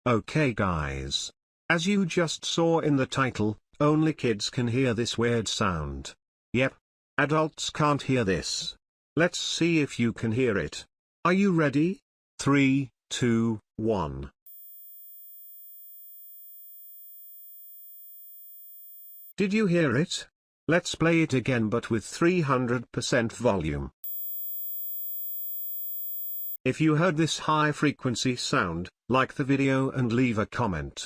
Okay guys. As you just saw in the title, only kids can hear this weird sound. Yep. Adults can't hear this. Let's see if you can hear it. Are you ready? 3, 2, 1. Did you hear it? Let's play it again but with 300% volume. If you heard this high frequency sound, like the video and leave a comment.